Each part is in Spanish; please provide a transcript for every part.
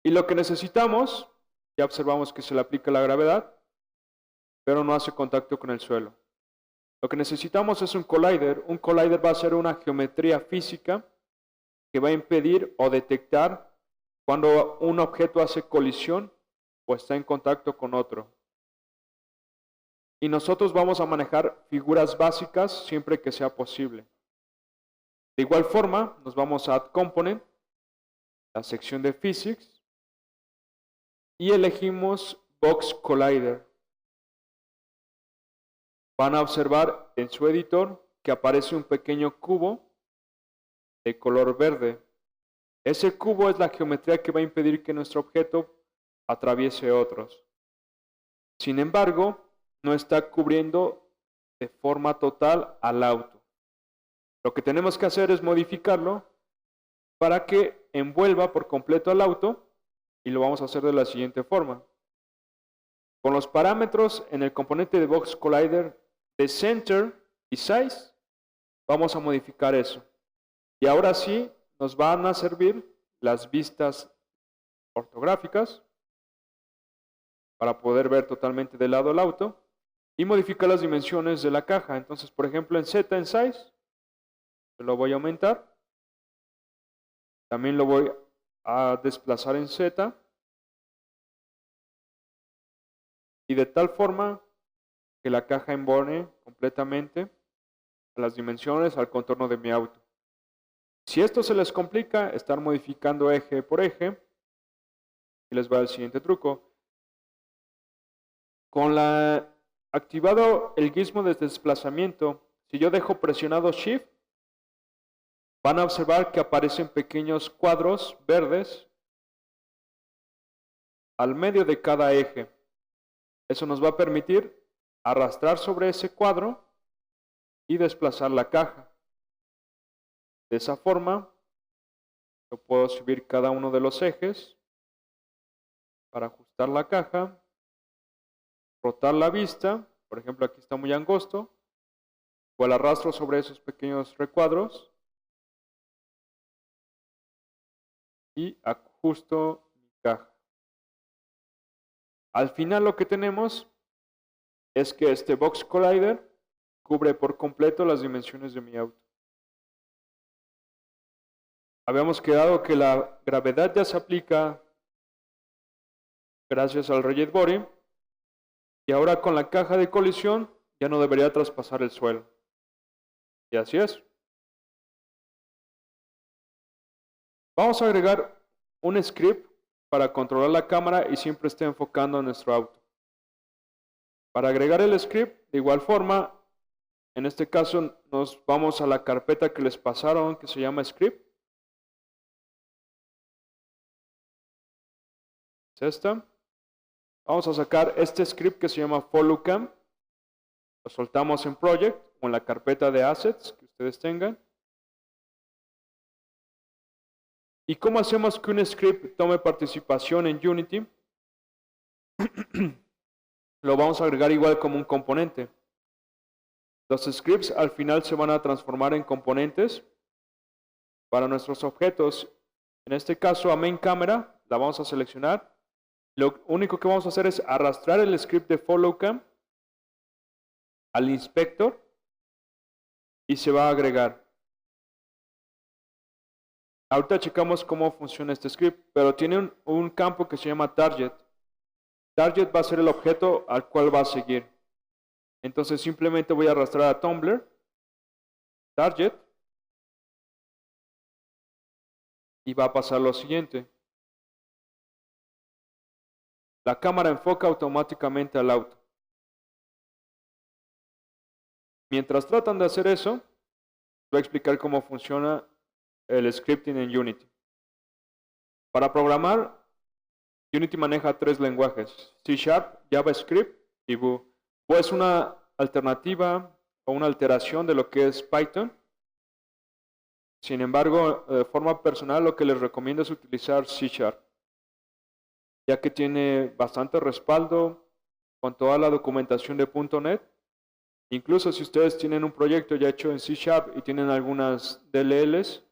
Y lo que necesitamos, ya observamos que se le aplica la gravedad, pero no hace contacto con el suelo. Lo que necesitamos es un collider. Un collider va a ser una geometría física que va a impedir o detectar cuando un objeto hace colisión o está en contacto con otro. Y nosotros vamos a manejar figuras básicas siempre que sea posible. De igual forma, nos vamos a Add Component, la sección de Physics, y elegimos Box Collider. Van a observar en su editor que aparece un pequeño cubo de color verde. Ese cubo es la geometría que va a impedir que nuestro objeto atraviese otros. Sin embargo, no está cubriendo de forma total al auto. Lo que tenemos que hacer es modificarlo para que envuelva por completo al auto, y lo vamos a hacer de la siguiente forma. Con los parámetros en el componente de Box Collider de Center y Size, vamos a modificar eso. Y ahora sí, nos van a servir las vistas ortográficas para poder ver totalmente de lado el auto y modificar las dimensiones de la caja. Entonces, por ejemplo, en Z en Size, lo voy a aumentar. También lo voy a desplazar en Z. Y de tal forma que la caja embone completamente a las dimensiones, al contorno de mi auto. Si esto se les complica, estar modificando eje por eje, y les va el siguiente truco. Con activado el gizmo de desplazamiento, si yo dejo presionado Shift, van a observar que aparecen pequeños cuadros verdes al medio de cada eje. Eso nos va a permitir arrastrar sobre ese cuadro y desplazar la caja. De esa forma, yo puedo subir cada uno de los ejes para ajustar la caja, rotar la vista, por ejemplo aquí está muy angosto, o el arrastro sobre esos pequeños recuadros y ajusto mi caja. Al final lo que tenemos es que este Box Collider cubre por completo las dimensiones de mi auto. Habíamos quedado que la gravedad ya se aplica gracias al Rigid Body, y ahora con la caja de colisión ya no debería traspasar el suelo. Y así es. Vamos a agregar un script para controlar la cámara y siempre esté enfocando a nuestro auto. Para agregar el script, de igual forma, en este caso nos vamos a la carpeta que les pasaron que se llama script. Es esta. Vamos a sacar este script que se llama FollowCam. Lo soltamos en Project o en la carpeta de Assets que ustedes tengan. ¿Y cómo hacemos que un script tome participación en Unity? Lo vamos a agregar igual como un componente. Los scripts al final se van a transformar en componentes para nuestros objetos. En este caso a Main Camera la vamos a seleccionar. Lo único que vamos a hacer es arrastrar el script de FollowCam al inspector y se va a agregar. Ahorita checamos cómo funciona este script, pero tiene un campo que se llama Target. Target va a ser el objeto al cual va a seguir. Entonces simplemente voy a arrastrar a Tumblr, Target, y va a pasar lo siguiente. La cámara enfoca automáticamente al auto. Mientras tratan de hacer eso, voy a explicar cómo funciona el scripting en Unity. Para programar, Unity maneja 3 lenguajes: C#, JavaScript y Vue. Vue es una alternativa o una alteración de lo que es Python. Sin embargo, de forma personal, lo que les recomiendo es utilizar C#, ya que tiene bastante respaldo con toda la documentación de .NET. Incluso si ustedes tienen un proyecto ya hecho en C# y tienen algunas DLLs,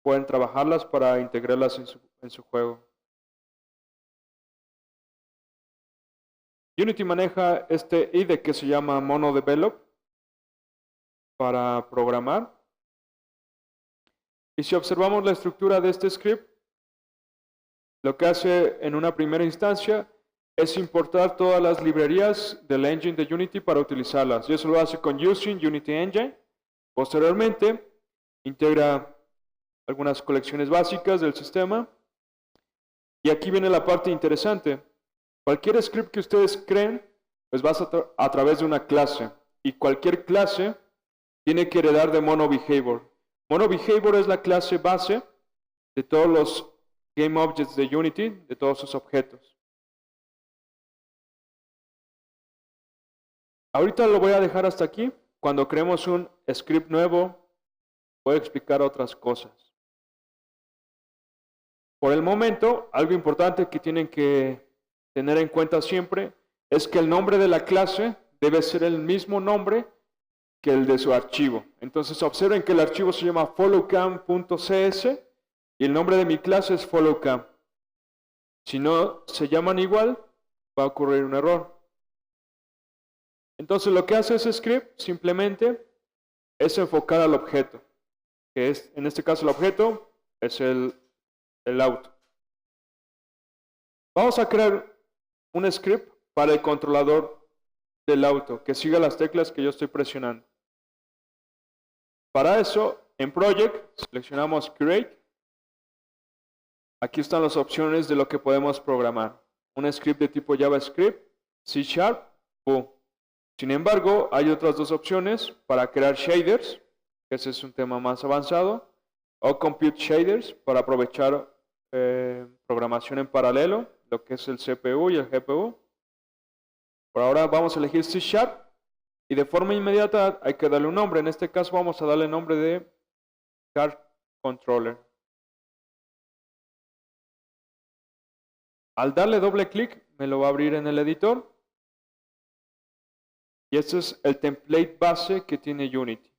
pueden trabajarlas para integrarlas en su juego. Unity maneja este IDE que se llama MonoDevelop para programar. Y si observamos la estructura de este script, lo que hace en una primera instancia es importar todas las librerías del engine de Unity para utilizarlas. Y eso lo hace con using Unity Engine. Posteriormente, integra algunas colecciones básicas del sistema. Y aquí viene la parte interesante. Cualquier script que ustedes creen, pues va a través de una clase. Y cualquier clase tiene que heredar de MonoBehavior. MonoBehavior es la clase base de todos los GameObjects de Unity, de todos sus objetos. Ahorita lo voy a dejar hasta aquí. Cuando creemos un script nuevo, voy a explicar otras cosas. Por el momento, algo importante que tienen que tener en cuenta siempre es que el nombre de la clase debe ser el mismo nombre que el de su archivo. Entonces observen que el archivo se llama followcam.cs y el nombre de mi clase es followcam. Si no se llaman igual, va a ocurrir un error. Entonces lo que hace ese script simplemente es enfocar al objeto, que es, en este caso el objeto es el auto. Vamos a crear un script para el controlador del auto, que siga las teclas que yo estoy presionando. Para eso, en Project, seleccionamos Create. Aquí están las opciones de lo que podemos programar. Un script de tipo JavaScript, C#, Vue. Sin embargo, hay otras dos opciones para crear shaders, que ese es un tema más avanzado, o Compute Shaders para aprovechar programación en paralelo, lo que es el CPU y el GPU. Por ahora vamos a elegir C# y de forma inmediata hay que darle un nombre. En este caso vamos a darle el nombre de Car Controller. Al darle doble clic me lo va a abrir en el editor. Y este es el template base que tiene Unity.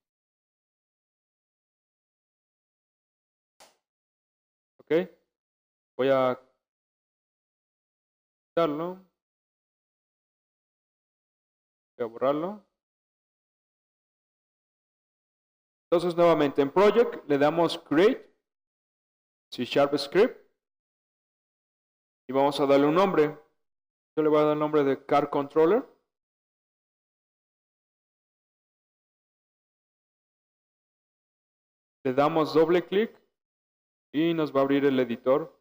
¿Ok? Voy a quitarlo. Voy a borrarlo. Entonces nuevamente en Project le damos Create, C# Script. Y vamos a darle un nombre. Yo le voy a dar el nombre de Car Controller. Le damos doble clic y nos va a abrir el editor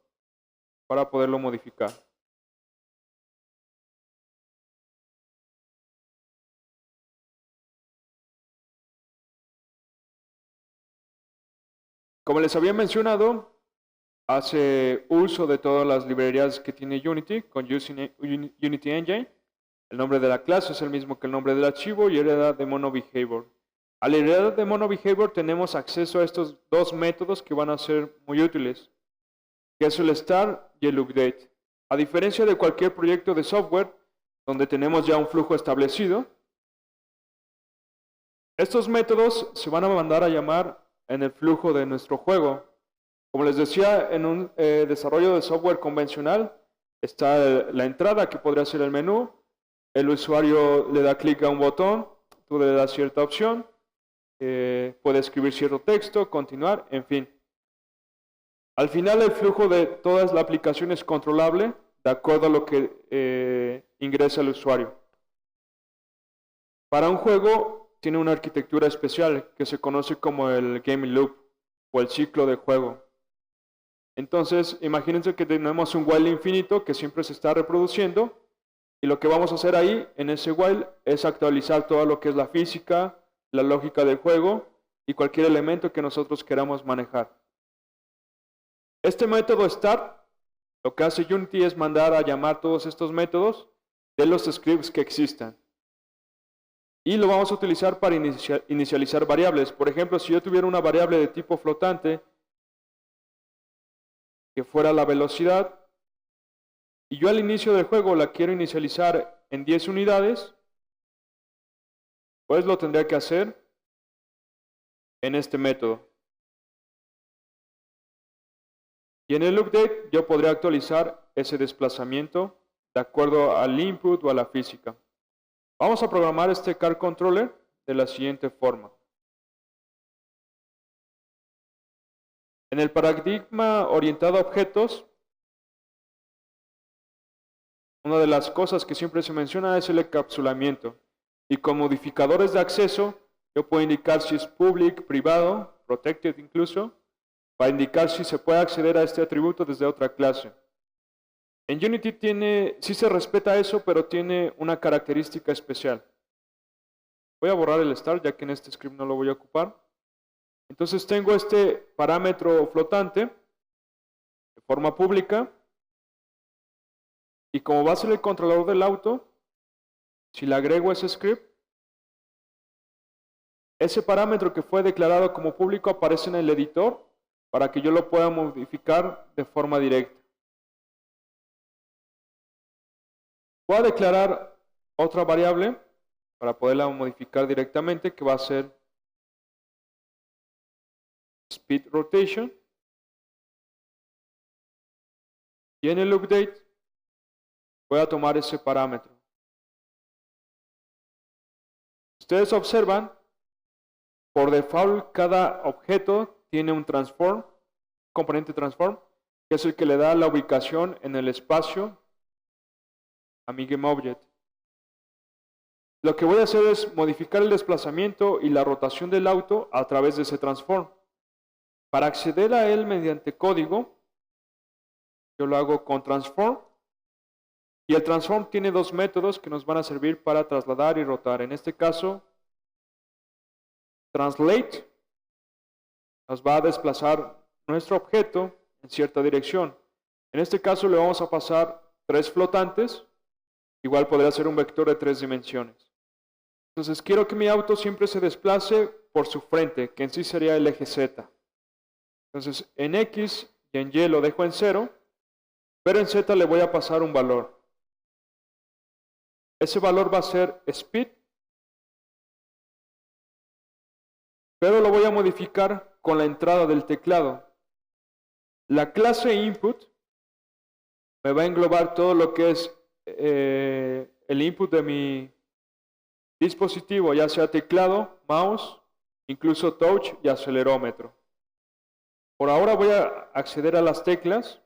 para poderlo modificar. Como les había mencionado, hace uso de todas las librerías que tiene Unity con Unity Engine. El nombre de la clase es el mismo que el nombre del archivo y hereda de MonoBehavior. Al heredar de MonoBehavior tenemos acceso a estos dos métodos que van a ser muy útiles, que es el start y el update. A diferencia de cualquier proyecto de software donde tenemos ya un flujo establecido, estos métodos se van a mandar a llamar en el flujo de nuestro juego. Como les decía, en un desarrollo de software convencional está la entrada, que podría ser el menú. El usuario le da clic a un botón, tú le das cierta opción, puede escribir cierto texto, continuar, en fin. Al final el flujo de toda la aplicación es controlable de acuerdo a lo que ingresa el usuario. Para un juego tiene una arquitectura especial que se conoce como el game loop o el ciclo de juego. Entonces, imagínense que tenemos un while infinito que siempre se está reproduciendo y lo que vamos a hacer ahí en ese while es actualizar todo lo que es la física, la lógica del juego y cualquier elemento que nosotros queramos manejar. Este método start, lo que hace Unity es mandar a llamar todos estos métodos de los scripts que existan. Y lo vamos a utilizar para inicializar variables. Por ejemplo, si yo tuviera una variable de tipo flotante que fuera la velocidad, y yo al inicio del juego la quiero inicializar en 10 unidades, pues lo tendría que hacer en este método. Y en el update yo podría actualizar ese desplazamiento de acuerdo al input o a la física. Vamos a programar este car controller de la siguiente forma. En el paradigma orientado a objetos, una de las cosas que siempre se menciona es el encapsulamiento. Y con modificadores de acceso, yo puedo indicar si es public, privado, protected incluso, para indicar si se puede acceder a este atributo desde otra clase. En Unity sí se respeta eso, pero tiene una característica especial. Voy a borrar el start, ya que en este script no lo voy a ocupar. Entonces tengo este parámetro flotante de forma pública. Y como va a ser el controlador del auto, si le agrego ese script, ese parámetro que fue declarado como público aparece en el editor para que yo lo pueda modificar de forma directa. Voy a declarar otra variable para poderla modificar directamente, que va a ser speed rotation. Y en el update voy a tomar ese parámetro. Ustedes observan, por default cada objeto tiene un transform, componente transform, que es el que le da la ubicación en el espacio a mi GameObject. Lo que voy a hacer es modificar el desplazamiento y la rotación del auto a través de ese transform. Para acceder a él mediante código, yo lo hago con transform. Y el transform tiene dos métodos que nos van a servir para trasladar y rotar. En este caso, translate nos va a desplazar nuestro objeto en cierta dirección. En este caso le vamos a pasar 3 flotantes. Igual podría ser un vector de 3 dimensiones. Entonces quiero que mi auto siempre se desplace por su frente, que en sí sería el eje Z. Entonces en X y en Y lo dejo en 0, pero en Z le voy a pasar un valor. Ese valor va a ser speed, pero lo voy a modificar con la entrada del teclado. La clase input me va a englobar todo lo que es el input de mi dispositivo, ya sea teclado, mouse, incluso touch y acelerómetro. Por ahora voy a acceder a las teclas,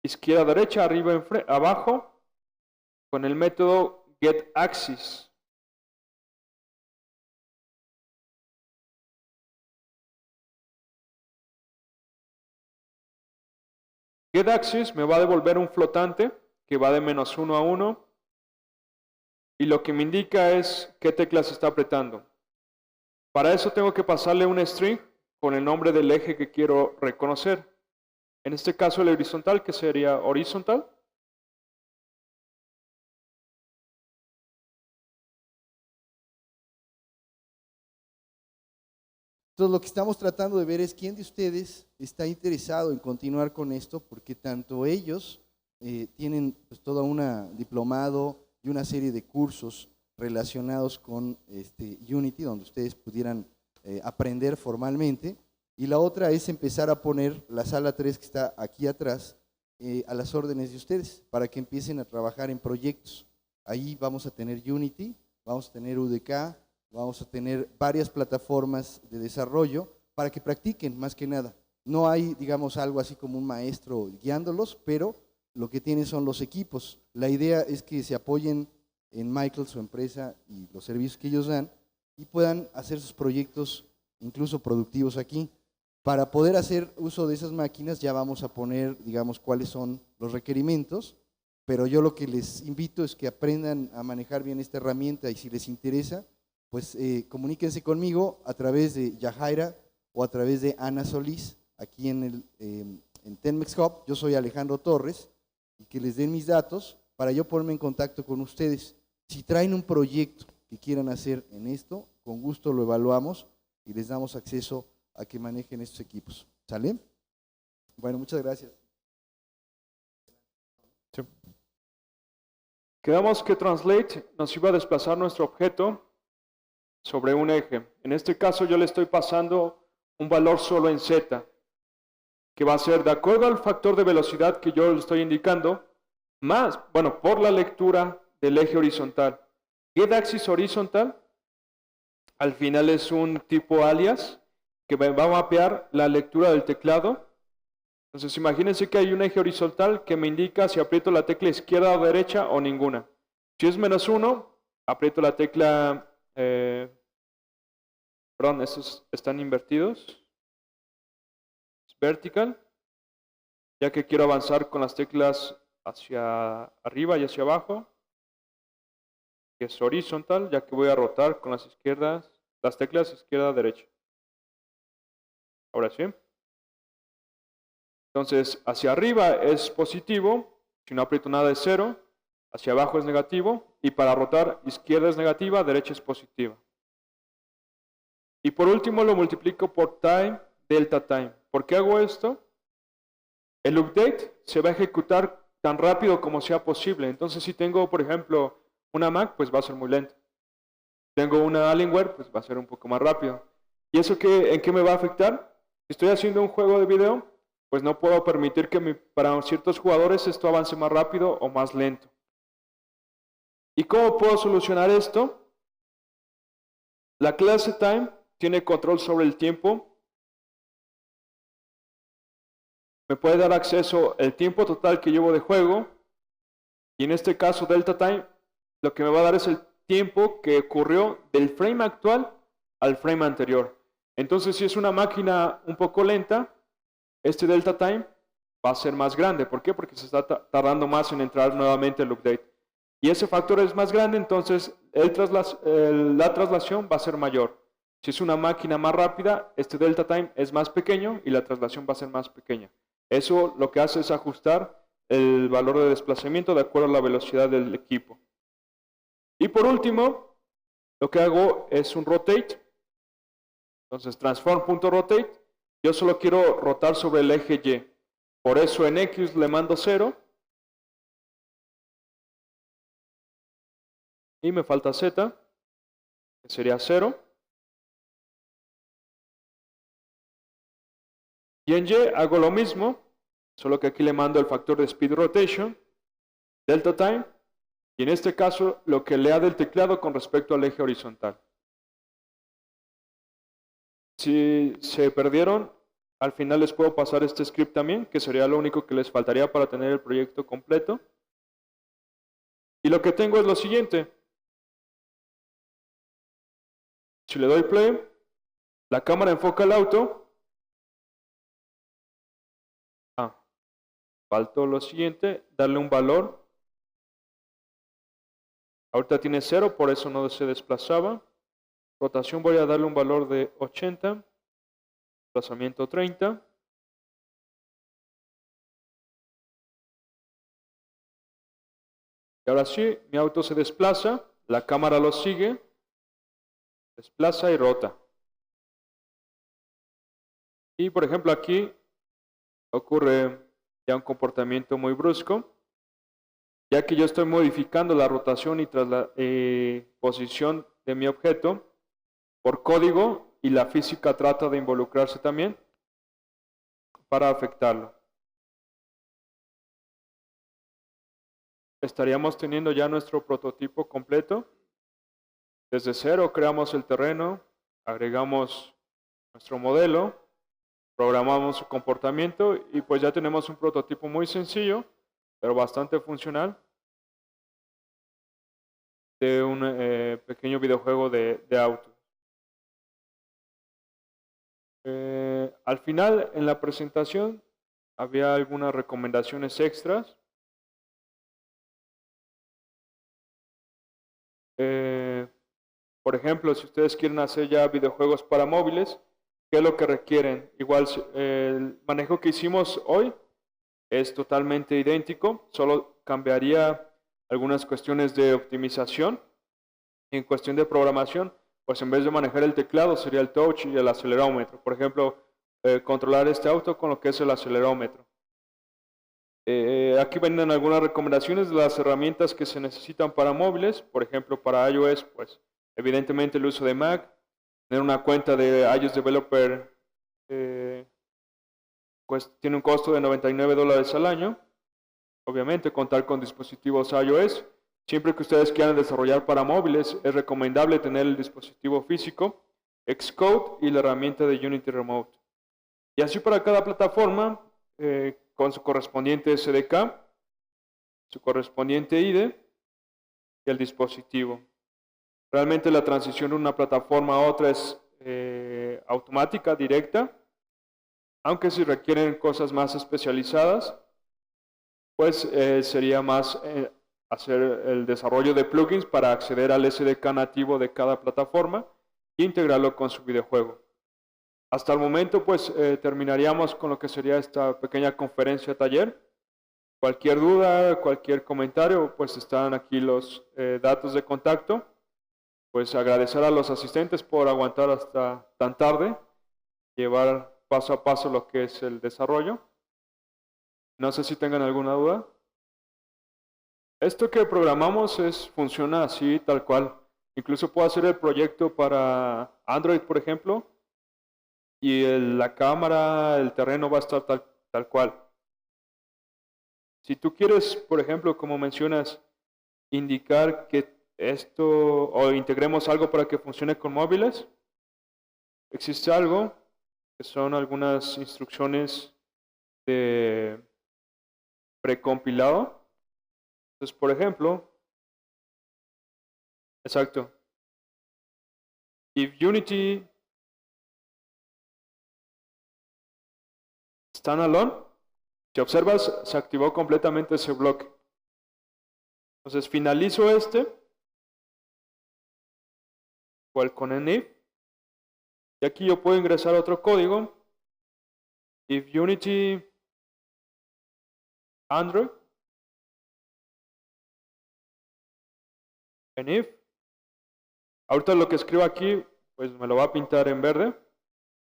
izquierda, derecha, arriba, abajo, con el método getAxis. GetAxis me va a devolver un flotante que va de -1 a 1 y lo que me indica es qué tecla se está apretando. Para eso tengo que pasarle un string con el nombre del eje que quiero reconocer. En este caso el horizontal, que sería horizontal. Entonces lo que estamos tratando de ver es quién de ustedes está interesado en continuar con esto, porque tanto ellos tienen pues, toda una diplomado y una serie de cursos relacionados con Unity, donde ustedes pudieran aprender formalmente, y la otra es empezar a poner la sala 3 que está aquí atrás a las órdenes de ustedes, para que empiecen a trabajar en proyectos. Ahí vamos a tener Unity, vamos a tener UDK, vamos a tener varias plataformas de desarrollo para que practiquen más que nada. No hay, digamos, algo así como un maestro guiándolos, pero lo que tienen son los equipos. La idea es que se apoyen en Michael, su empresa, y los servicios que ellos dan, y puedan hacer sus proyectos incluso productivos aquí. Para poder hacer uso de esas máquinas ya vamos a poner, digamos, cuáles son los requerimientos, pero yo lo que les invito es que aprendan a manejar bien esta herramienta, y si les interesa, pues comuníquense conmigo a través de Yajaira o a través de Ana Solís, aquí en Tenmex Hub. Yo soy Alejandro Torres, y que les den mis datos para yo ponerme en contacto con ustedes. Si traen un proyecto que quieran hacer en esto, con gusto lo evaluamos y les damos acceso a que manejen estos equipos. ¿Sale? Bueno, muchas gracias. Sí. Quedamos que translate nos iba a desplazar nuestro objeto sobre un eje. En este caso yo le estoy pasando un valor solo en Z, que va a ser de acuerdo al factor de velocidad que yo le estoy indicando, por la lectura del eje horizontal. GetAxis horizontal al final es un tipo alias que va a mapear la lectura del teclado. Entonces imagínense que hay un eje horizontal que me indica si aprieto la tecla izquierda o derecha o ninguna. Si es -1, aprieto la tecla, perdón, estos están invertidos, es vertical, ya que quiero avanzar con las teclas hacia arriba y hacia abajo, que es horizontal, ya que voy a rotar con las teclas izquierda, derecha. Ahora sí. Entonces, hacia arriba es positivo, si no aprieto nada es 0, hacia abajo es negativo, y para rotar izquierda es negativa, derecha es positiva. Y por último lo multiplico por time, delta time. ¿Por qué hago esto? El update se va a ejecutar tan rápido como sea posible. Entonces, si tengo, por ejemplo, una Mac, pues va a ser muy lento. Tengo una Alienware, pues va a ser un poco más rápido. ¿Y eso en qué me va a afectar? Si estoy haciendo un juego de video, pues no puedo permitir que para ciertos jugadores esto avance más rápido o más lento. ¿Y cómo puedo solucionar esto? La clase time tiene control sobre el tiempo. Me puede dar acceso al tiempo total que llevo de juego. Y en este caso, delta time, lo que me va a dar es el tiempo que ocurrió del frame actual al frame anterior. Entonces, si es una máquina un poco lenta, este delta time va a ser más grande. ¿Por qué? Porque se está tardando más en entrar nuevamente el update. Y ese factor es más grande, entonces la traslación va a ser mayor. Si es una máquina más rápida, este delta time es más pequeño y la traslación va a ser más pequeña. Eso lo que hace es ajustar el valor de desplazamiento de acuerdo a la velocidad del equipo. Y por último, lo que hago es un rotate. Entonces, transform.rotate. Yo solo quiero rotar sobre el eje Y. Por eso en X le mando 0. Y me falta Z, que sería 0. Y en Y hago lo mismo, solo que aquí le mando el factor de speed rotation, delta time, y en este caso lo que lea del teclado con respecto al eje horizontal. Si se perdieron, al final les puedo pasar este script también, que sería lo único que les faltaría para tener el proyecto completo. Y lo que tengo es lo siguiente. Si le doy play, la cámara enfoca el auto. Faltó lo siguiente, darle un valor. Ahorita tiene 0, por eso no se desplazaba. Rotación voy a darle un valor de 80. Desplazamiento 30. Y ahora sí, mi auto se desplaza, la cámara lo sigue, desplaza y rota. Y por ejemplo aquí ocurre ya un comportamiento muy brusco, ya que yo estoy modificando la rotación y posición de mi objeto por código y la física trata de involucrarse también para afectarlo. Estaríamos teniendo ya nuestro prototipo completo. Desde cero creamos el terreno, agregamos nuestro modelo, programamos su comportamiento y pues ya tenemos un prototipo muy sencillo, pero bastante funcional de un pequeño videojuego de auto. Al final, en la presentación, había algunas recomendaciones extras. Por ejemplo, si ustedes quieren hacer ya videojuegos para móviles, ¿qué es lo que requieren? Igual, el manejo que hicimos hoy es totalmente idéntico, solo cambiaría algunas cuestiones de optimización. En cuestión de programación, pues en vez de manejar el teclado sería el touch y el acelerómetro. Por ejemplo, controlar este auto con lo que es el acelerómetro. Aquí vienen algunas recomendaciones de las herramientas que se necesitan para móviles. Por ejemplo, para iOS, pues evidentemente el uso de Mac, tener una cuenta de iOS Developer pues tiene un costo de $99 al año. obviamente contar con dispositivos iOS. Siempre que ustedes quieran desarrollar para móviles, es recomendable tener el dispositivo físico, Xcode y la herramienta de Unity Remote. Y así para cada plataforma, con su correspondiente SDK, su correspondiente IDE y el dispositivo. Realmente la transición de una plataforma a otra es automática, directa, aunque si requieren cosas más especializadas, pues sería más hacer el desarrollo de plugins para acceder al SDK nativo de cada plataforma e integrarlo con su videojuego. Hasta el momento, pues terminaríamos con lo que sería esta pequeña conferencia taller. Cualquier duda, cualquier comentario, pues están aquí los datos de contacto. Pues agradecer a los asistentes por aguantar hasta tan tarde, llevar paso a paso lo que es el desarrollo. No sé si tengan alguna duda. Esto que programamos funciona así, tal cual. Incluso puedo hacer el proyecto para Android, por ejemplo, y la cámara, el terreno va a estar tal cual. Si tú quieres, por ejemplo, como mencionas, indicar que esto, o integremos algo para que funcione con móviles, existe algo que son algunas instrucciones de precompilado. Entonces, por ejemplo, exacto, if Unity standalone, si observas, se activó completamente ese bloque. Entonces, finalizo igual con enif, y aquí yo puedo ingresar otro código, if Unity Android, enif. Ahorita lo que escribo aquí, pues me lo va a pintar en verde.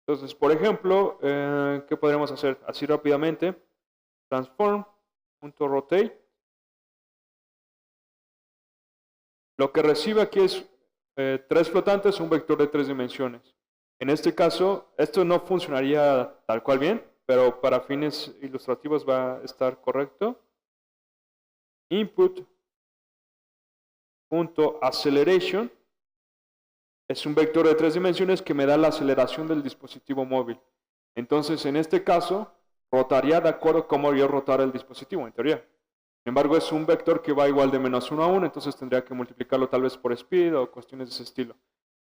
Entonces, por ejemplo, ¿qué podríamos hacer? Así rápidamente, transform.rotate. Lo que recibe aquí es 3 flotantes, un vector de 3 dimensiones. En este caso, esto no funcionaría tal cual bien, pero para fines ilustrativos va a estar correcto. Input.acceleration es un vector de 3 dimensiones que me da la aceleración del dispositivo móvil. Entonces, en este caso, rotaría de acuerdo a cómo yo rotara el dispositivo, en teoría. Sin embargo, es un vector que va igual de -1 a 1, entonces tendría que multiplicarlo tal vez por speed o cuestiones de ese estilo.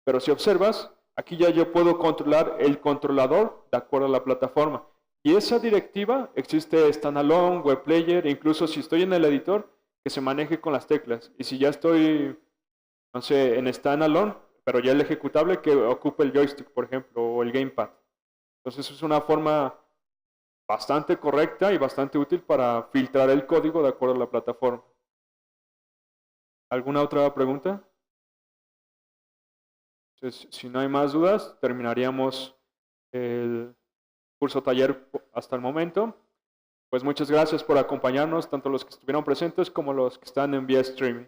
Pero si observas, aquí ya yo puedo controlar el controlador de acuerdo a la plataforma. Y esa directiva existe standalone, web player, e incluso si estoy en el editor, que se maneje con las teclas. Y si ya estoy, no sé, en standalone, pero ya el ejecutable, que ocupe el joystick, por ejemplo, o el gamepad. Entonces es una forma bastante correcta y bastante útil para filtrar el código de acuerdo a la plataforma. ¿Alguna otra pregunta? Entonces, si no hay más dudas, terminaríamos el curso taller hasta el momento. Pues muchas gracias por acompañarnos, tanto los que estuvieron presentes como los que están en vía streaming.